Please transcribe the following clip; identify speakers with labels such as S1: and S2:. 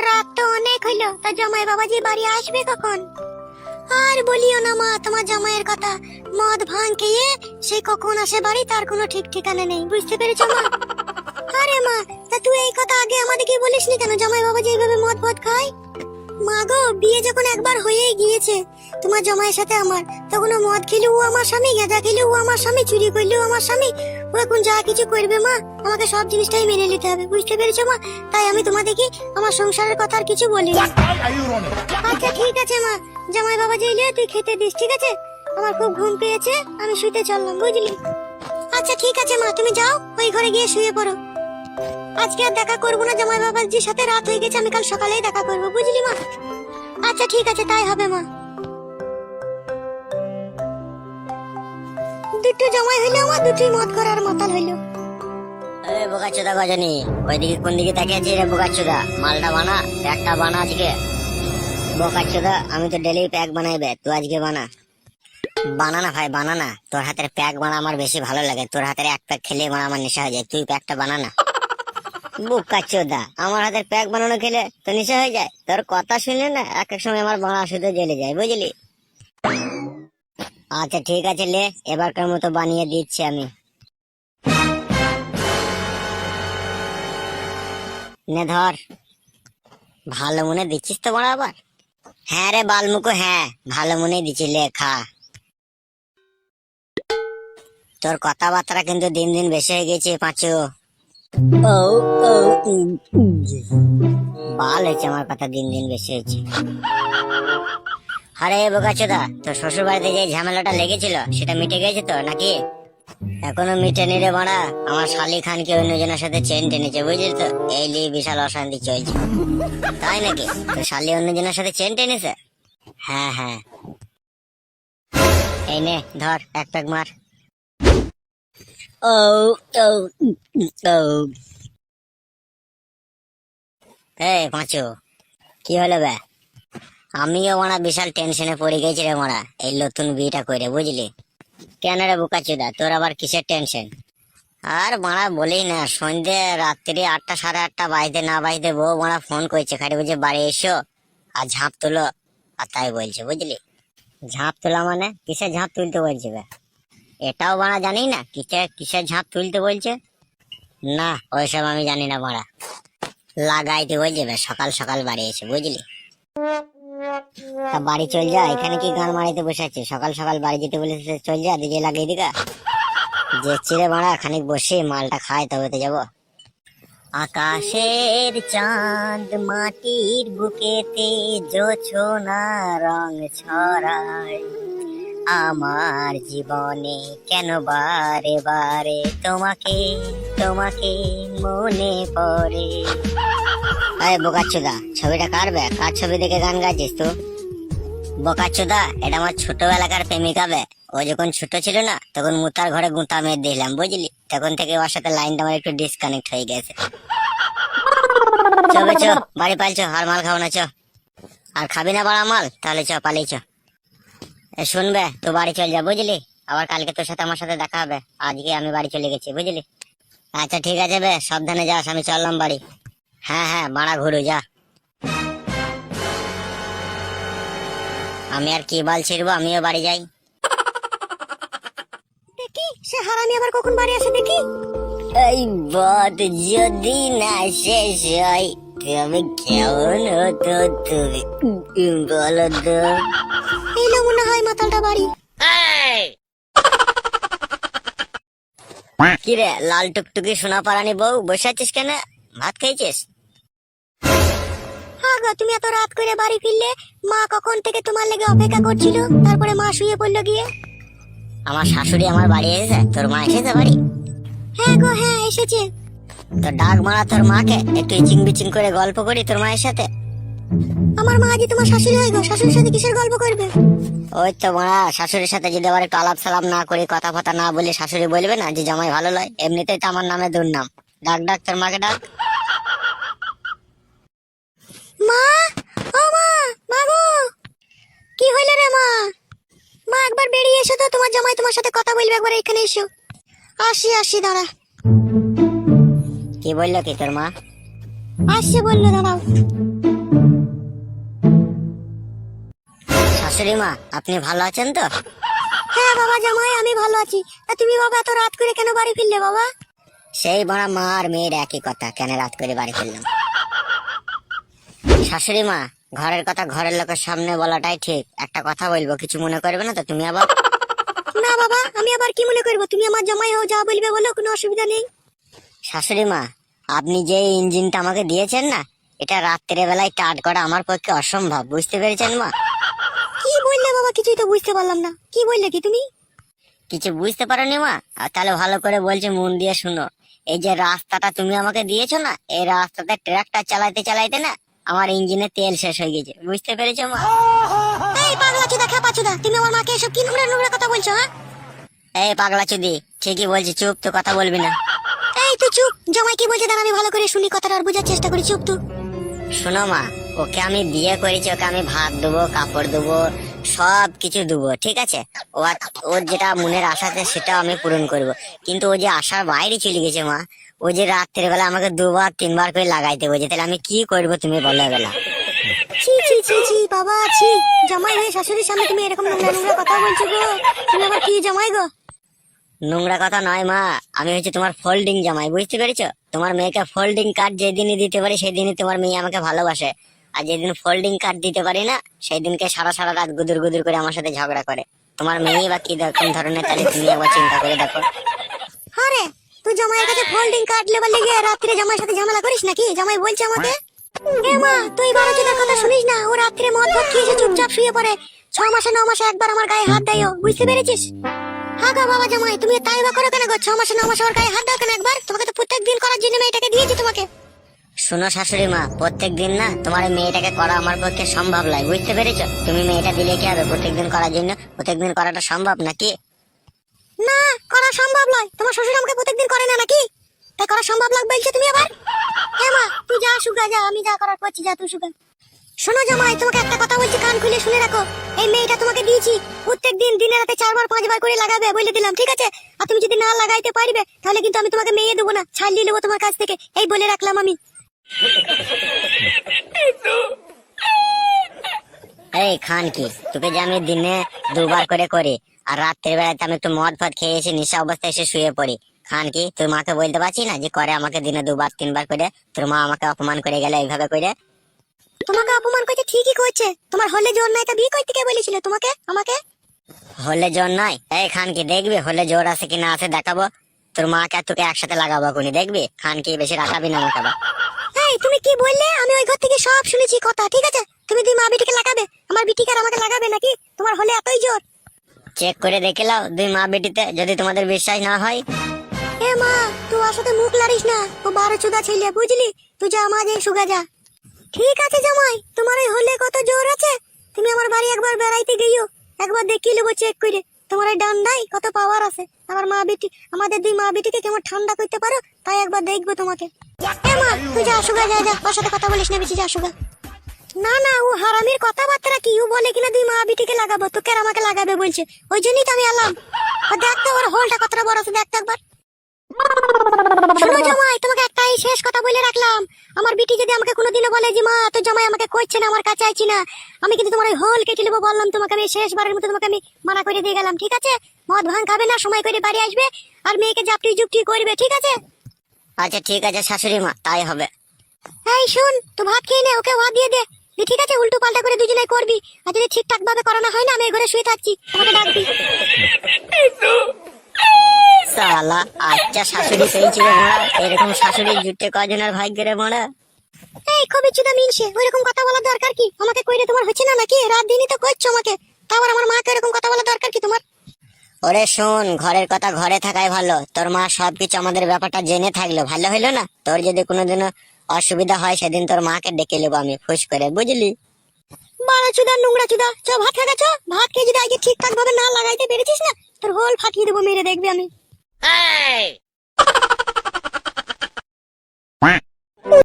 S1: রাত তো অনেক হইলো, তা জামাই বাবাজি বাড়ি আসবে কখন? আর বলিও না মা তোমার জামাইয়ের কথা, মদ ভাঙ খেয়ে সে কখন আসে বাড়ি তার কোনো ঠিক ঠিকানা নেই, বুঝতে পেরেছো মা? আরে মা, তা তুই এই কথা আগে আমাদেরকে বলিসনি কেন, জামাই বাবাজি এইভাবে মদ ফদ খায়? মা গো, বিয়ে যখন একবার হয়েই গিয়েছে তোমার জামাইয়ের সাথে আমার, তখন ও মদ খেলে ও আমার স্বামী, গাঁজা খেলে ও আমার স্বামী, চুরি করলে ও আমার স্বামী। ও এখন যা কিছু করবে মা, আমাকে সব জিনিসটাই মেনে নিতে হবে, বুঝতে পেরেছো মা? তাই আমি তোমাদেরকে আমার সংসারের কথা আর কিছু বলি না। আচ্ছা ঠিক আছে মা, জামাই বাবা যাইলে তুই খেতে দিস, ঠিক আছে? আমার খুব ঘুম পেয়েছে, আমি শুতে চললাম, বুঝলি? আচ্ছা ঠিক আছে মা, তুমি যাও ওই ঘরে গিয়ে শুয়ে পড়ো। আজকে আর দেখা করবো না জামাই বাবাজির সাথে, রাত হয়ে গেছে, আমি কাল সকালেই দেখা করবো, বুঝলি মা? আচ্ছা ঠিক আছে, তাই হবে মা। দুটো জামাই হইলো আমার, দুটোই মদ করার মাতাল হইলো।
S2: আরে বোকাচোদা গজনী, ওইদিকে কোন দিকে তাকিয়ে আছিস রে বোকাচোদা? মালটা বানা, প্যাকটা বানা আজকে। বোকাচোদা, আমি তো ডেলি প্যাক বানাইবে, তুই আজকে বানা। বানানা ভাই বানানা, তোর হাতের প্যাক বানা আমার বেশি ভালো লাগে, তোর হাতের এক প্যাক খেলে বানা আমার নেশা হয়ে যায়, তুই প্যাকটা বানানা। বোকাচোদা, আমার হাতের প্যাক বানানো খেলে তো নেশা হয়ে যায়? তোর কথা শুনলে না এক এক সময় আমার বানা শুধু জ্বলে যায়, বুঝলি? আচ্ছা ঠিক আছে, লে এবারকার মতো বানিয়ে দিচ্ছি আমি। নে ধর। ভালো মনে দিচ্ছিস তো বড় আবার? হ্যাঁ রে বালমুকো, হ্যাঁ ভালো মনে দিচ্ছি, লে খা। তোর কথাবার্তা কিন্তু দিন দিন বেশি হয়ে গেছে পাঁচু। ও ও বাল হয়েছে আমার কথা, দিন দিন বেশি হয়েছে। আরে বোকাচোদা, তোর শ্বশুর বাড়িতে যে ঝামেলাটা লেগেছিল সেটা মিটে গেছে তো নাকি? এখনো মিটেনি রে বাড়া, আমার শালি খানকে অন্যজনের সাথে চেন টেনেছে, বুঝলি তো? এই নিয়ে বিশাল অশান্তি চলছে। তাই নাকি? তোর শালি অন্যজনের সাথে চেন টেনেছে? হ্যাঁ হ্যাঁ। এই নে ধর, এক প্যাক মার। ও ও ও এই পাঁচু, কি হলো বে? আমিও মারা বিশাল টেনশনে পড়ে গেছি রে মারা, এই নতুন বিয়েটা করে, বুঝলি? কেন রে বোকাচোদা, তোর আবার কিসের টেনশন? আর মারা বলি না, সন্ধ্যে রাত্রি 8টা 8:30 বাজতে না বাজতে বউ মারা ফোন করছে, খালি বলছে বাড়ি এসো আর ঝাঁপ তোলো, আর তাই বলছে, বুঝলি? ঝাঁপ তোলা মানে কিসের ঝাঁপ তুলতে বলছে বে? এটাও মারা জানি না কিসের কিসের ঝাঁপ তুলতে বলছে? না ওইসব আমি জানি না মারা, লাগাইতে বলছে বে, সকাল সকাল বাড়ি এসে, বুঝলি? তা বাড়ি চল যা, এখানে কি গান মারাইতে বসে আছে? সকাল সকাল বাড়ি যেতে বলেছে, চল যা, দিকে লাগিয়ে দিকা। যে চিড়ে মারা খানিক বসে মালটা খায় তবে তো যাবো। আকাশের চাঁদ মাটির বুকেতে জোছনা রং ছড়ায়, আমার জীবনে কেন বারে বারে তোমাকে তোমাকে মনে পড়ে। আরে বোকাচ্চোদা, ছবিটা কার বে? কার ছবি দেখে গান গাইছিস তো? বোকাচ্চোদা, এটা আমার ছোটবেলাকার প্রেমিকা বে। ও যখন ছোট ছিল না, তখন মুতার ঘরে গুঁতা মেরে দিলাম, বুঝলি? তখন থেকে ওর সাথে লাইনটা আমার একটু ডিসকানেক্ট হয়ে গেছে। চবে চ, বাড়ি পালছো, আর মাল খাবো না চ। আর খাবি না বাড়া মাল? তাহলে চ, পালিয়ে চ। শুনবে তো, বাড়ি চল যা, বুঝলি? আবার কালকে তোর সাথে আমার সাথে দেখা হবে, আজকে আমি বাড়ি চলে গেছি, বুঝলি? আচ্ছা ঠিক আছে বে, সাবধানে যাস, আমি চললাম বাড়ি। হ্যাঁ হ্যাঁ, বাড়া ঘুরু যা। আমি আর কি বাল ছিড়বো, আমিও বাড়ি যাই।
S1: দেখি সে হারামি আবার কখন বাড়ি আসে দেখি।
S2: এই বদ যদি না শেষ হয় তবে কেমন হতো তুমি বলো তো?
S1: এইলো মনে হয় মাতালটা বাড়ি।
S2: কিরে লাল টুকটুকি সোনা পারানি বউ, বসে আছিস কেন? ভাত খাইছিস?
S1: হ্যাঁ গো, তুমি এত রাত করে বাড়ি ফিরলে, মা কখন থেকে তোমার লেগে অপেক্ষা করছিল, তারপরে মা শুয়ে পড়লো গিয়ে।
S2: আমার শাশুড়ি আমার বাড়ি এসেছে? তোর মা এসেছে বাড়ি?
S1: হ্যাঁ গো হ্যাঁ, এসেছে।
S2: তো ডাক মারা তোর মাকে, একটু ইচিং বিচিং করে গল্প করি তোর মায়ের সাথে।
S1: আমার মা আজ তোমার শাশুড়ি হয় গো, শাশুড়ির সাথে কিসের গল্প করবে?
S2: ওই তো মারা, শাশুড়ির সাথে যদি আবার একটু আলাপ সালাম না করি, কথা ফথা না বলি, শাশুড়ি বলবে না যে জামাই ভালো লয়? এমনিতেই তো আমার নামে দুর্নাম। ডাক ডাক তোর মাকে ডাক।
S1: মা, ও মা, মা গো, কি হইলো রে মা? মা একবার বেরিয়ে এসো তো, তোমার জামাই তোমার সাথে কথা বলবে, একবার এখানে এসো। আসি আসি, দাঁড়া।
S2: কি বললো কি তোর মা?
S1: আসছে বললো, দাঁড়াও।
S2: শাশুড়ি মা, আপনি ভালো আছেন তো?
S1: হ্যাঁ বাবা জামাই, আমি ভালো আছি। তা তুমি বাবা এত রাত করে কেন বাড়ি ফিরলে বাবা?
S2: সেই বড় মা আর মেয়ের একই কথা, কেন রাত করে বাড়ি ফিরলাম? শাশুড়ি মা, ঘরের কথা ঘরের লোকের সামনে বলাটাই ঠিক। একটা কথা বলবো, কিছু মনে করবে না তো তুমি আবার?
S1: না বাবা, আমি আবার কি মনে করবো? তুমি আমার জামাই হও, যা বলবে বলো, কোনো অসুবিধা নেই।
S2: শাশুড়ি মা, আপনি যে ইঞ্জিনটা আমাকে দিয়েছেন না, এটা রাত্রের বেলায় স্টার্ট করা আমার পক্ষে অসম্ভব, বুঝতে পেরেছেন মা?
S1: কি বললে বাবা? কিছুই তো বুঝতে পারলাম না, কি বললে কি তুমি?
S2: কিছু বুঝতে পারোনি মা? তাহলে ভালো করে বলছি, মন দিয়ে শুনো। এই যে রাস্তাটা তুমি আমাকে দিয়েছো না, এই রাস্তাতে ট্রাক্টর চালাইতে চালাইতে না আমার ইঞ্জিনে তেল শেষ হয়ে গেছে, বুঝতে পেরেছো মা?
S1: এই পাগলা চোদা, খেপা চোদা, তুমি আমার মাকে এসব কি নোংরা নোংরা কথা বলছো? হ্যাঁ,
S2: এই পাগলা চুদি, ঠিকই বলছি, চুপ, তো কথা বলবি না।
S1: এই তুই চুপ। জামাই কি বলছে দাঁড়া, আমি ভালো করে শুনি কথাটা আর বোঝার চেষ্টা করি। চুপ তুই।
S2: শোনো মা, ওকে আমি বিয়ে করেছি, ওকে আমি ভাত দেবো, কাপড় দেবো, সব কিছু দেবো, ঠিক আছে? ওর যেটা মনের আশা আছে সেটা আমি পূরণ করব। কিন্তু ও যে আশার বাইরে চলে গেছে মা। ও যে রাত্রের বেলা আমাকে 2-3 বার করে লাগাইতে বলছে, তাহলে আমি কি করবো তুমি বলো বেলা?
S1: ছি ছি ছি ছি বাবা, ছি। জামাই হয়ে শাশুড়ির সামনে তুমি এরকম নোংরা নোংরা কথা বলছো গো? তুমি আবার কি জামাই গো?
S2: নোংরা কথা নয় মা, আমি হচ্ছে তোমার ফোল্ডিং জামাই, বুঝতে পেরেছো? তোমার মেয়েকে ফোল্ডিং কার্ড যেদিনই দিতে পারি সেদিনই তোমার মেয়ে আমাকে ভালোবাসে। আর যেদিন ফোল্ডিং কার্ড দিতে পারি না, সেই দিনকে সারা সারা রাত গুদুর গুদুর করে আমার সাথে ঝগড়া করে। তোমার মেয়ে বা কি রকম ধরনের, তাহলে তুমি একবার চিন্তা করে দেখো।
S1: আরে তুই জামাইয়ের কাছে ফোল্ডিং কার্ড লেবার লেগে রাত্রে জামাইয়ের সাথে ঝামেলা করিস নাকি? জামাই বলছে আমাকে। এ মা, তুই বড় চোদার কথা শুনিস না? ও রাত্রে মদ ভাত খেয়ে চুপচাপ শুয়ে পড়ে। 6 মাসে 9 মাসে একবার আমার গায়ে হাত দেয় ও, বুঝতে পেরেছিস? হ্যাঁ গো বাবা জামাই, তুমি তাই বা করো কেন গো? 6 মাসে 9 মাসে ওর গায়ে হাত দাও কেন একবার? তোমাকে তো প্রত্যেক দিন করার জন্য মেয়েটাকে দিয়েছি তোমাকে।
S2: শোনো শাশুড়ি মা, প্রত্যেক দিন না তোমার এই মেয়েটাকে করা আমার পক্ষে সম্ভব নয়, বুঝতে পেরেছো? তুমি মেয়েটা দিলে কি হবে? প্রত্যেকদিন করার জন্য প্রত্যেকদিন করাটা সম্ভব নাকি?
S1: না, করা সম্ভব নয়। তোমার শ্বশুর আমাকে প্রত্যেকদিন করে না নাকি? তাই করা সম্ভব লাগবে বলছো তুমি আবার? হ্যাঁ মা, তুই যা সুগা, যা, আমি যা করার করছি, যা তুই সুগা। শোনো জামাই, তোমাকে একটা কথা বলছি, কান খুলে শুনে রাখো। এই মেয়েটা তোমাকে দিয়েছি, প্রত্যেক দিন দিনে রাতে 4 বার 5 বার করে লাগাবে বলে দিলাম, ঠিক আছে? আর তুমি যদি না লাগাইতে পারবে তাহলে কিন্তু আমি তোমাকে মেয়ে দেবো না, ছাড়িয়ে নেবো তোমার কাছ থেকে, এই বলে রাখলাম আমি।
S2: এই খান কি, তোকে যে আমি দিনে 2 বার করে করি, আর রাত্রের বেলাতে আমি একটু মদ ফদ খেয়ে এসে নেশা অবস্থায় এসে শুয়ে পড়ি। খান কি, তোর মাকে বলতে পারছি না যে করে আমাকে দিনে 2-3 বার করে? তোর মা আমাকে অপমান করে গেলে এইভাবে করে।
S1: তোমাকে অপমান করছে ঠিকই করছে। তোমার হলে জোর নাই তা বিয়ে করতে কে বলেছিল তোমাকে আমাকে?
S2: হলে জোর নয়? এই খান কি, দেখবি হলে জোর আছে কি না আছে দেখাবো। তোর মাকে আর তোকে একসাথে লাগাবো কোনি, দেখবি? খান কি, বেশি রাখাবি না আমাকে আবার।
S1: এই তুমি কি বললে? আমি ওই ঘর থেকে সব শুনেছি কথা, ঠিক আছে? তুমি দুই মা বিটিকে লাগাবে, আমার বিটিকে আর আমাকে লাগাবে নাকি? তোমার হলে এতই জোর?
S2: চেক করে দেখে লাও 2 মা বেটিতে, যদি তোমাদের বিশ্বাস না হয়।
S1: এ মা, তুই ওর সাথে মুখ লাড়িস না, ও 12 চোদা ছেলে, বুঝলি? তুই যা মা, যে সুগা যা। ঠিক আছে জামাই, তোমার ওই হলে কত জোর আছে? তুমি আমার বাড়ি একবার বেড়াইতে গিয়েও একবার দেখিয়ে নেবো চেক করে। তোমার ওই ডান্ডাই কত পাওয়ার আছে। আমার মা বেটি, আমাদের দুই মা বেটিকে কেমন ঠান্ডা করতে পারো, তাই একবার দেখবো তোমাকে। এ মা, তুই যা সুগা, যা যা, ওর সাথে কথা বলিস না বেশি, যা সুগা। না না, ও হারামির কথাবার্তা কি? ও বলে কিনা দুই মা বিটিকে লাগাবো, তোকে আর আমাকে লাগাবে বলছে। ওই জন্যই তো আমি এলাম। দেখতে ওর হোলটা কতটা বড় আছে, দেখতে একবার। শোনো জামাই, তোমাকে একটাই শেষ কথা বলে রাখলাম। আমার বিটি যদি আমাকে কোনোদিনও বলে যে মা তোর জামাই আমাকে করছে না, আমার কাছে আইছি না, আমি কিন্তু তোমার ওই হোল কেটে নেবো বললাম তোমাকে। আমি শেষবারের মতো তোমাকে আমি মানা করে দিয়ে গেলাম, ঠিক আছে? মদ ভাঙ খাবে না, সময় করে বাড়ি আসবে, আর মেয়েকে জাপটি জুপটি করবে, ঠিক আছে?
S2: আচ্ছা ঠিক আছে শাশুড়ি মা, তাই হবে।
S1: এই শুন, তো ভাত খেয়ে নে, ওকে ভাত দিয়ে দে, ঠিক আছে? উল্টো পাল্টা করে দুজনে করবি, আর যদি ঠিকঠাক ভাবে করানো হয় না, আমি এই ঘরে শুয়ে থাকছি, আমাকে ডাকবি।
S2: সালা, আচ্ছা শাশুড়ি পেয়েছি রে মোড়া। এরকম শাশুড়ি জুটে কজনের ভাগ্যে রে মোড়া।
S1: এই কবি চুদা মিনসে, ওইরকম কথা বলার দরকার কি? আমাকে কইরে তোমার হচ্ছে না নাকি? রাত দিনই তো করছো আমাকে, তারপর আমার মাকে এরকম কথা বলার দরকার কি তোমার?
S2: ওরে শোন, ঘরের কথা ঘরে থাকাই ভালো। তোর মা সবকিছু আমাদের ব্যাপারটা জেনে থাকলো ভালো হইলো না? তোর যদি কোনোদিনও অসুবিধা হয় সেদিন তোর মাকে ডেকে নেবো আমি ফুস করে, বুঝলি?
S1: বাড়া চুদা, নোংরা চুদা, চ ভাত খা গেছো। ভাত খেয়ে যদি আগে ঠিকঠাক ভাবে না লাগাইতে পেরেছিস না, তোর হোল ফাটিয়ে দেবো মেরে, দেখবি আমি।